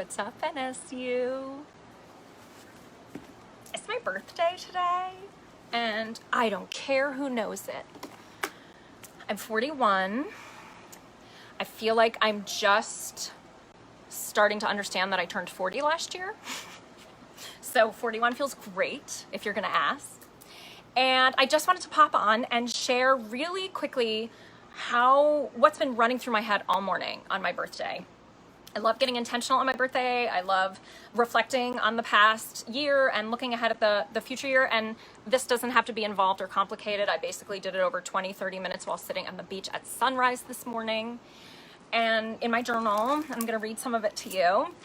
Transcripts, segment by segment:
What's up, NSU? It's my birthday today, and I don't care who knows it. I'm 41. I feel like I'm just starting to understand that I turned 40 last year. So 41 feels great, if you're gonna ask. And I just wanted to pop on and share really quickly what's been running through my head all morning on my birthday. I love getting intentional on my birthday. I love reflecting on the past year and looking ahead at the future year. And this doesn't have to be involved or complicated. I basically did it over 20, 30 minutes while sitting on the beach at sunrise this morning. And in my journal, I'm gonna read some of it to you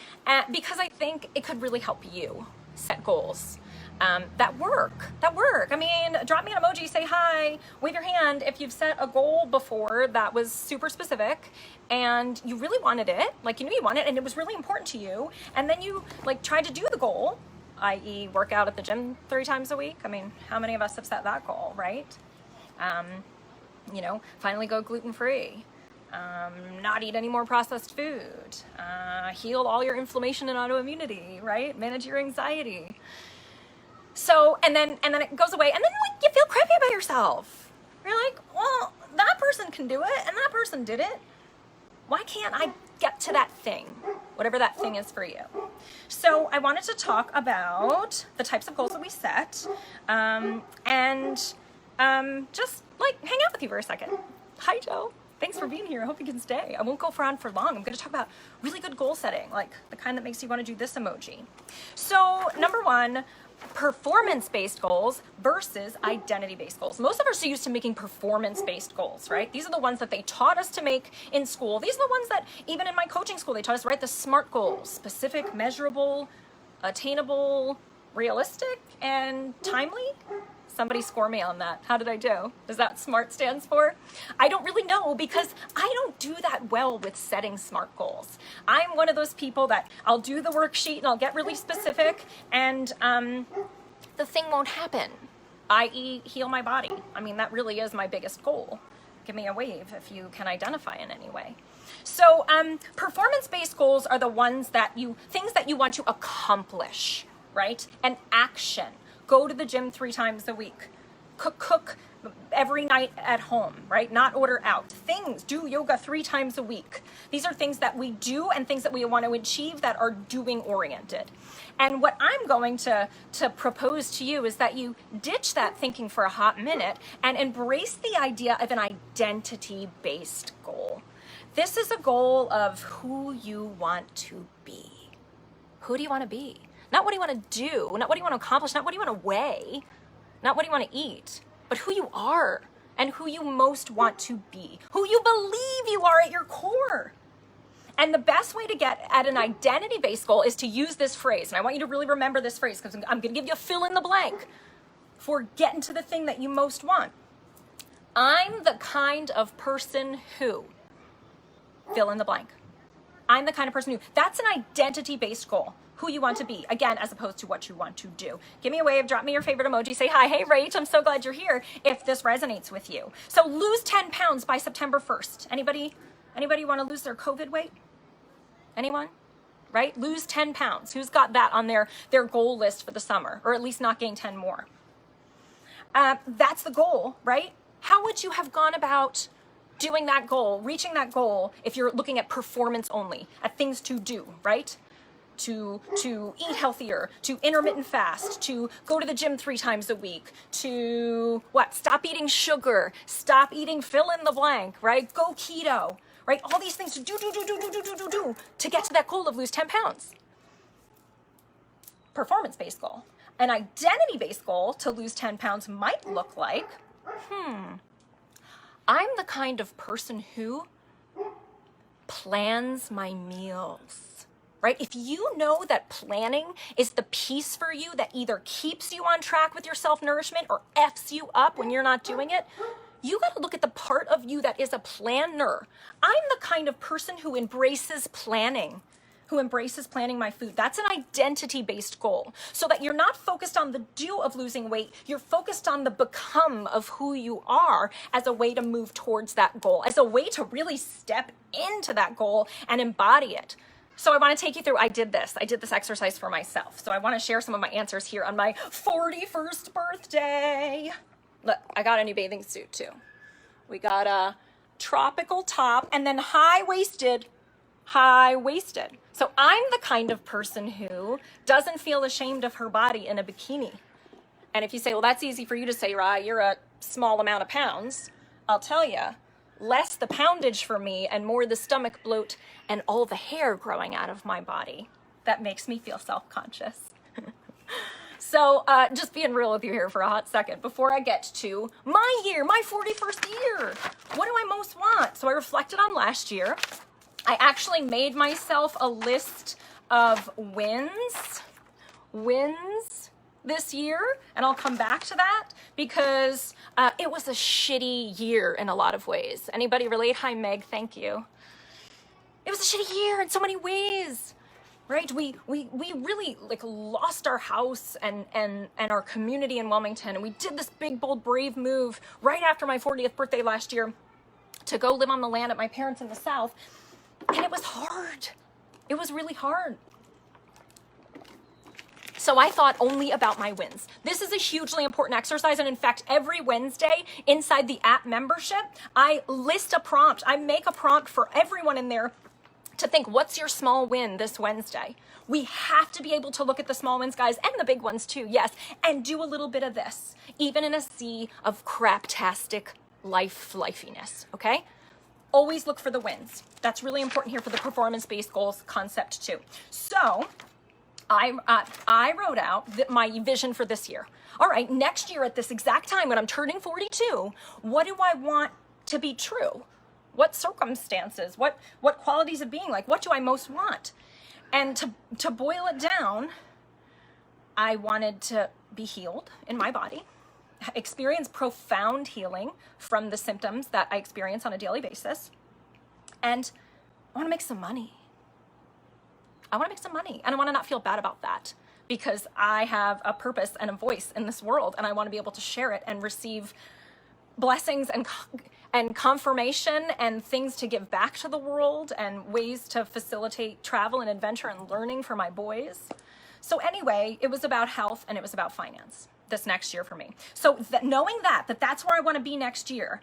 because I think it could really help you set goals that work. I mean, drop me an emoji, say hi, wave your hand if you've set a goal before that was super specific and you really wanted it, like you knew you wanted it and it was really important to you, and then you like tried to do the goal, i.e. work out at the gym 3 times a week. I mean, how many of us have set that goal, right? Finally go gluten-free. Not eat any more processed food, heal all your inflammation and autoimmunity, right? Manage your anxiety. So, and then it goes away, and then like you feel crappy about yourself. You're like, well, that person can do it, and that person did it. Why can't I get to that thing, whatever that thing is for you? So I wanted to talk about the types of goals that we set, and just like hang out with you for a second. Hi, Joe. Thanks for being here. I hope you can stay. I won't go on for long. I'm going to talk about really good goal setting, like the kind that makes you want to do this emoji. So number 1, performance-based goals versus identity-based goals. Most of us are used to making performance-based goals, right? These are the ones that they taught us to make in school. These are the ones that even in my coaching school, they taught us, right? The SMART goals: specific, measurable, attainable, realistic, and timely. Somebody score me on that. How did I do? Does that SMART stands for? I don't really know because I don't do that well with setting SMART goals. I'm one of those people that I'll do the worksheet and I'll get really specific and the thing won't happen, i.e. heal my body. I mean, that really is my biggest goal. Give me a wave if you can identify in any way. So performance-based goals are the ones things that you want to accomplish, right? An action. Go to the gym 3 times a week. Cook every night at home, right? Not order out. Things, do yoga 3 times a week. These are things that we do and things that we want to achieve that are doing oriented. And what I'm going to propose to you is that you ditch that thinking for a hot minute and embrace the idea of an identity-based goal. This is a goal of who you want to be. Who do you want to be? Not what do you want to do, not what do you want to accomplish, not what do you want to weigh, not what do you want to eat, but who you are and who you most want to be, who you believe you are at your core. And the best way to get at an identity-based goal is to use this phrase. And I want you to really remember this phrase because I'm going to give you a fill in the blank for getting to the thing that you most want. I'm the kind of person who, fill in the blank. I'm the kind of person who, that's an identity-based goal. Who you want to be, again, as opposed to what you want to do. Give me a wave, drop me your favorite emoji, say hi, hey Rach, I'm so glad you're here if this resonates with you. So lose 10 pounds by September 1st. Anybody want to lose their COVID weight? Anyone? Right? Lose 10 pounds. Who's got that on their goal list for the summer, or at least not gain 10 more? That's the goal, right? How would you have gone about doing that goal, reaching that goal, if you're looking at performance only, at things to do, right? To eat healthier, to intermittent fast, to go to the gym 3 times a week, to stop eating sugar, stop eating fill in the blank, right? Go keto, right? All these things to do to get to that goal of lose 10 pounds. Performance-based goal. An identity-based goal to lose 10 pounds might look like, I'm the kind of person who plans my meals. Right? If you know that planning is the piece for you that either keeps you on track with your self-nourishment or F's you up when you're not doing it, you got to look at the part of you that is a planner. I'm the kind of person who embraces planning my food. That's an identity-based goal. So that you're not focused on the do of losing weight, you're focused on the become of who you are as a way to move towards that goal, as a way to really step into that goal and embody it. So I want to take you through, I did this exercise for myself. So I want to share some of my answers here on my 41st birthday. Look, I got a new bathing suit too. We got a tropical top and then high-waisted. So I'm the kind of person who doesn't feel ashamed of her body in a bikini. And if you say, well, that's easy for you to say, Rye, you're a small amount of pounds. I'll tell you, less the poundage for me and more the stomach bloat and all the hair growing out of my body. That makes me feel self-conscious. So just being real with you here for a hot second, before I get to my year, my 41st year, what do I most want? So I reflected on last year. I actually made myself a list of wins this year, and I'll come back to that because it was a shitty year in a lot of ways. Anybody relate? Hi, Meg, thank you. It was a shitty year in so many ways, right? We really like lost our house and our community in Wilmington, and we did this big, bold, brave move right after my 40th birthday last year to go live on the land at my parents in the South, and it was hard. It was really hard. So I thought only about my wins. This is a hugely important exercise. And in fact, every Wednesday inside the app membership, I list a prompt. I make a prompt for everyone in there to think, what's your small win this Wednesday? We have to be able to look at the small wins, guys, and the big ones too, yes, and do a little bit of this, even in a sea of craptastic lifiness, okay? Always look for the wins. That's really important here for the performance-based goals concept too. So I wrote out my vision for this year. All right, next year at this exact time when I'm turning 42, what do I want to be true? What circumstances? What qualities of being? Like, what do I most want? And to boil it down, I wanted to be healed in my body, experience profound healing from the symptoms that I experience on a daily basis, and I want to make some money. I want to make some money, and I want to not feel bad about that because I have a purpose and a voice in this world, and I want to be able to share it and receive blessings and confirmation and things to give back to the world and ways to facilitate travel and adventure and learning for my boys. So anyway, it was about health and it was about finance this next year for me. So knowing that's where I want to be next year,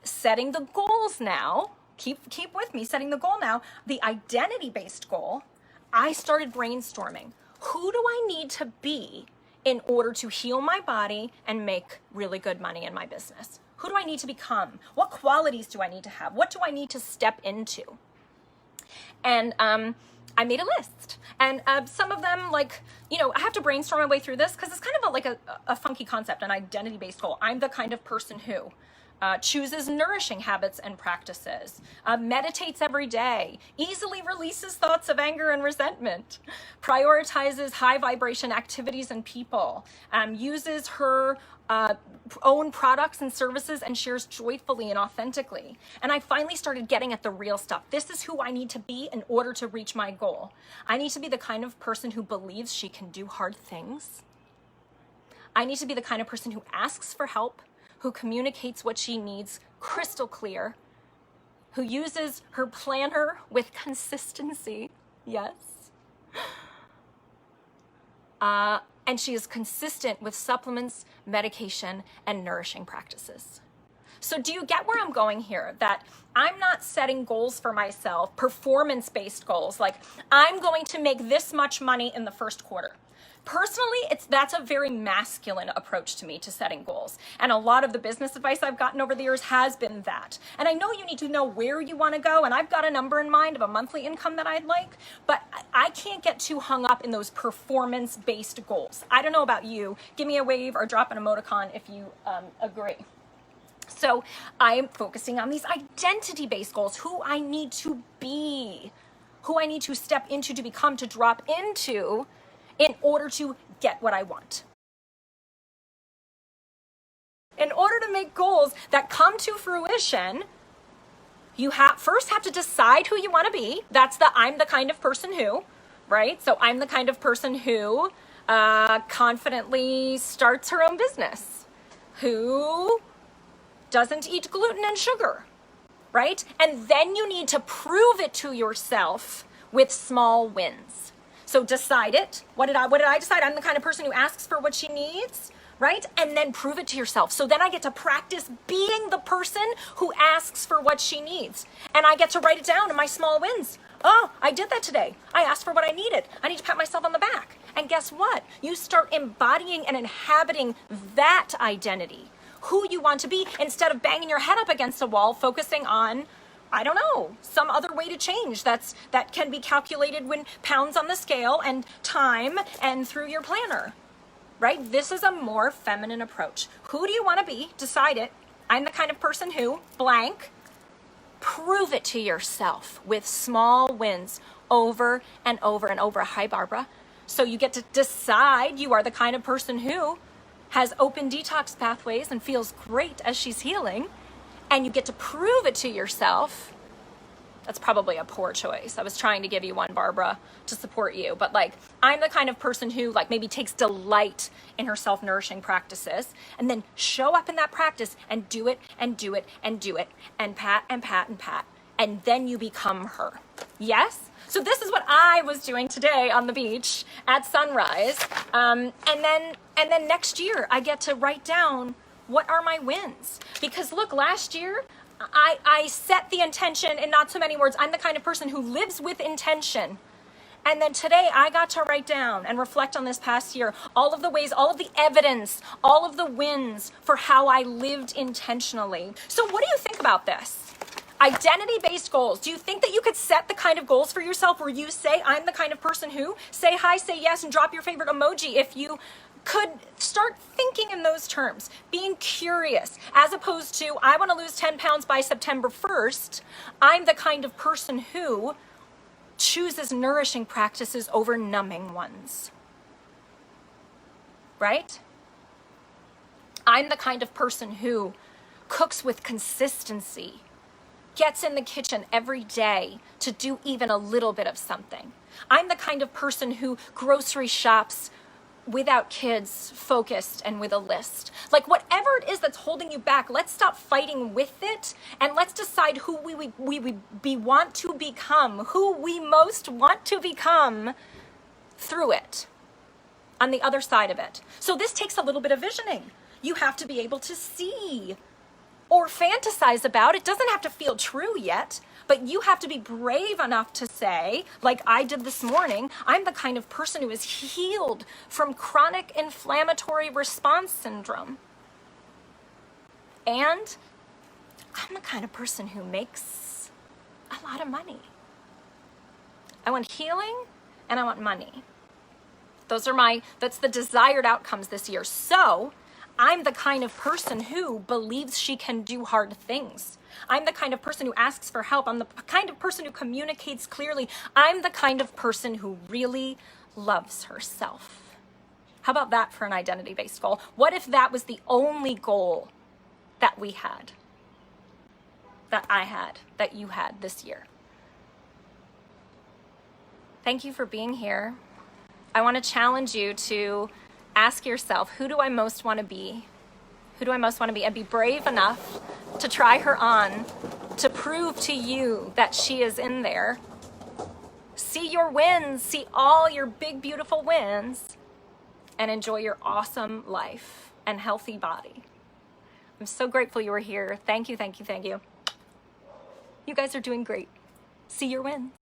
setting the goals now, keep with me, setting the goal now, the identity-based goal, I started brainstorming. Who do I need to be in order to heal my body and make really good money in my business? Who do I need to become? What qualities do I need to have? What do I need to step into? And I made a list. And some of them, like, I have to brainstorm my way through this because it's kind of a funky concept, an identity-based goal. I'm the kind of person who chooses nourishing habits and practices, meditates every day, easily releases thoughts of anger and resentment, prioritizes high vibration activities and people, uses her own products and services and shares joyfully and authentically. And I finally started getting at the real stuff. This is who I need to be in order to reach my goal. I need to be the kind of person who believes she can do hard things. I need to be the kind of person who asks for help, who communicates what she needs crystal clear, who uses her planner with consistency, yes. And she is consistent with supplements, medication, and nourishing practices. So do you get where I'm going here? That I'm not setting goals for myself, performance-based goals, like I'm going to make this much money in the first quarter. Personally, that's a very masculine approach to me to setting goals. And a lot of the business advice I've gotten over the years has been that. And I know you need to know where you want to go, and I've got a number in mind of a monthly income that I'd like, but I can't get too hung up in those performance-based goals. I don't know about you. Give me a wave or drop an emoticon if you agree. So I'm focusing on these identity-based goals, who I need to be, who I need to step into, to become, to drop into, in order to get what I want. In order to make goals that come to fruition, you first have to decide who you want to be. That's I'm the kind of person who, right? So I'm the kind of person who confidently starts her own business, who doesn't eat gluten and sugar, right? And then you need to prove it to yourself with small wins. So decide it. What did I decide? I'm the kind of person who asks for what she needs, right? And then prove it to yourself. So then I get to practice being the person who asks for what she needs. And I get to write it down in my small wins. Oh, I did that today. I asked for what I needed. I need to pat myself on the back. And guess what? You start embodying and inhabiting that identity, who you want to be, instead of banging your head up against a wall, focusing on, I don't know, some other way to change that can be calculated when pounds on the scale and time and through your planner, right? This is a more feminine approach. Who do you want to be? Decide it. I'm the kind of person who, blank. Prove it to yourself with small wins over and over and over. Hi, Barbara. So you get to decide you are the kind of person who has open detox pathways and feels great as she's healing. And you get to prove it to yourself. That's probably a poor choice. I was trying to give you one, Barbara, to support you. But like, I'm the kind of person who like maybe takes delight in her self-nourishing practices and then show up in that practice and do it and do it and do it and pat and pat and pat. And then you become her. Yes? So this is what I was doing today on the beach at sunrise. And then next year I get to write down what are my wins? Because look, last year, I set the intention in not so many words. I'm the kind of person who lives with intention. And then today I got to write down and reflect on this past year, all of the ways, all of the evidence, all of the wins for how I lived intentionally. So what do you think about this? Identity-based goals. Do you think that you could set the kind of goals for yourself where you say, I'm the kind of person who, say hi, say yes, and drop your favorite emoji if you could start thinking in those terms, being curious, as opposed to, I want to lose 10 pounds by September 1st. I'm the kind of person who chooses nourishing practices over numbing ones, right? I'm the kind of person who cooks with consistency, gets in the kitchen every day to do even a little bit of something. I'm the kind of person who grocery shops without kids, focused and with a list. Like whatever it is that's holding you back, let's stop fighting with it and let's decide who we want to become, who we most want to become through it, on the other side of it. So this takes a little bit of visioning. You have to be able to see or fantasize about. It doesn't have to feel true yet, but you have to be brave enough to say, like I did this morning, I'm the kind of person who is healed from chronic inflammatory response syndrome. And I'm the kind of person who makes a lot of money. I want healing and I want money. That's the desired outcomes this year. So I'm the kind of person who believes she can do hard things. I'm the kind of person who asks for help. I'm the kind of person who communicates clearly. I'm the kind of person who really loves herself. How about that for an identity-based goal? What if that was the only goal that we had, that I had, that you had this year? Thank you for being here. I want to challenge you to ask yourself, who do I most want to be? Who do I most want to be? And be brave enough to try her on, to prove to you that she is in there. See your wins, see all your big, beautiful wins, and enjoy your awesome life and healthy body. I'm so grateful you were here. Thank you, thank you, thank you. You guys are doing great. See your wins.